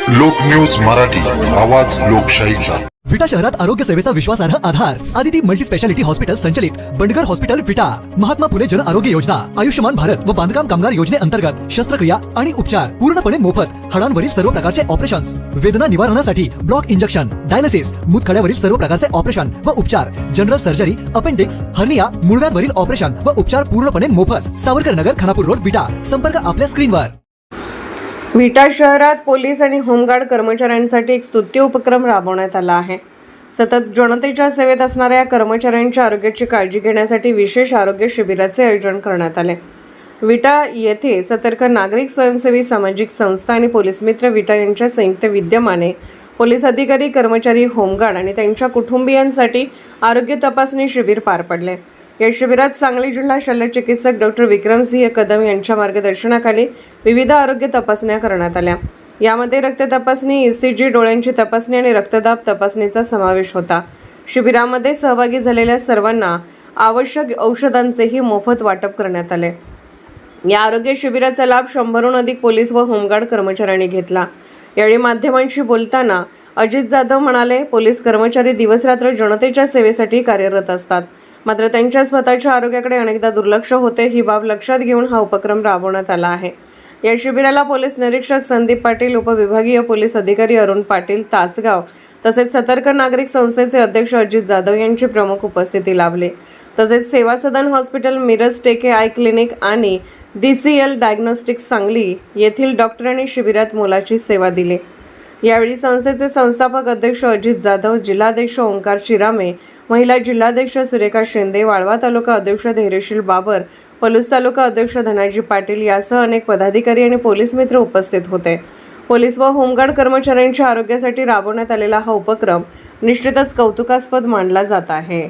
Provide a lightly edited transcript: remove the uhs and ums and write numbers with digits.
लोक न्यूज मराठी, आवाज लोकशाहीचा। विटा शहरात आरोग्य सेवेचा विश्वासार्ह आधार आदिती मल्टी स्पेशालिटी हॉस्पिटल संचलित बंडगर हॉस्पिटल विटा, महात्मा फुले जन आरोग्य योजना, आयुष्यमान भारत व बांधकाम कामगार योजनेअंतर्गत शस्त्रक्रिया आणि उपचार पूर्णपणे मोफत, हाडांवरील सर्व प्रकारचे ऑपरेशन्स, वेदना निवारणासाठी ब्लॉक इंजेक्शन, डायलिसिस, मूतखड्यावरील सर्व प्रकारचे ऑपरेशन व उपचार, जनरल सर्जरी, अपेंडिक्स, हर्निया, मूळव्याधवरील ऑपरेशन व उपचार पूर्णपणे मोफत। सावरकर नगर, खानापूर रोड, विटा। संपर्क आपल्या स्क्रीनवर। विटा शहरात पोलीस आणि होमगार्ड कर्मचाऱ्यांसाठी एक स्तुत्य उपक्रम राबवण्यात आला आहे। सतत जनतेच्या सेवेत असणाऱ्या या कर्मचाऱ्यांच्या आरोग्याची काळजी घेण्यासाठी विशेष आरोग्य शिबिराचे आयोजन करण्यात आले। विटा येथे सतर्क नागरिक स्वयंसेवी सामाजिक संस्था आणि पोलीस मित्र विटा यांच्या संयुक्त विद्यमाने पोलीस अधिकारी, कर्मचारी, होमगार्ड आणि त्यांच्या कुटुंबियांसाठी आरोग्य तपासणी शिबिर पार पडले। या शिबिरात सांगली जिल्हा शल्यचिकित्सक डॉक्टर विक्रमसिंह कदम यांच्या मार्गदर्शनाखाली विविध आरोग्य तपासण्या करण्यात आल्या। यामध्ये रक्त तपासणी, ECG, डोळ्यांची तपासणी आणि रक्तदाब तपासणीचा समावेश होता। शिबिरामध्ये सहभागी झालेल्या सर्वांना आवश्यक औषधांचेही मोफत वाटप करण्यात आले। या आरोग्य शिबिराचा लाभ 100हून अधिक पोलीस व होमगार्ड कर्मचाऱ्यांनी घेतला। यावेळी माध्यमांशी बोलताना अजित जाधव म्हणाले, पोलीस कर्मचारी दिवसरात्र जनतेच्या सेवेसाठी कार्यरत असतात, मात्र त्यांच्या स्वतःच्या आरोग्याकडे अनेकदा दुर्लक्ष होते। ही बाब लक्षात घेऊन हा उपक्रम राबवण्यात आला आहे। या शिबिराला पोलीस निरीक्षक संदीप पाटील, उपविभागीय पोलीस अधिकारी अरुण पाटील, तासगाव, तसेच सतर्क नागरिक संस्थेचे अध्यक्ष अजित जाधव यांची प्रमुख उपस्थिती लाभली। तसेच सेवा सदन हॉस्पिटल, मिरज टेके आय क्लिनिक आणि DCL डायग्नोस्टिक्स सांगली येथील डॉक्टरांनी शिबिरात मोलाची सेवा दिली। यावेळी संस्थेचे संस्थापक अध्यक्ष अजित जाधव, जिल्हाध्यक्ष ओंकार चिरामे, महिला जिल्हाध्यक्ष सुरेखा शिंदे, वाळवा तालुका अध्यक्ष धैर्यशील बाबर, पलूस तालुका अध्यक्ष धनाजी पाटील यासह अनेक पदाधिकारी आणि पोलीस मित्र उपस्थित होते। पोलीस व होमगार्ड कर्मचाऱ्यांच्या आरोग्यासाठी राबवण्यात आलेला हा उपक्रम निश्चितच कौतुकास्पद मानला जात आहे।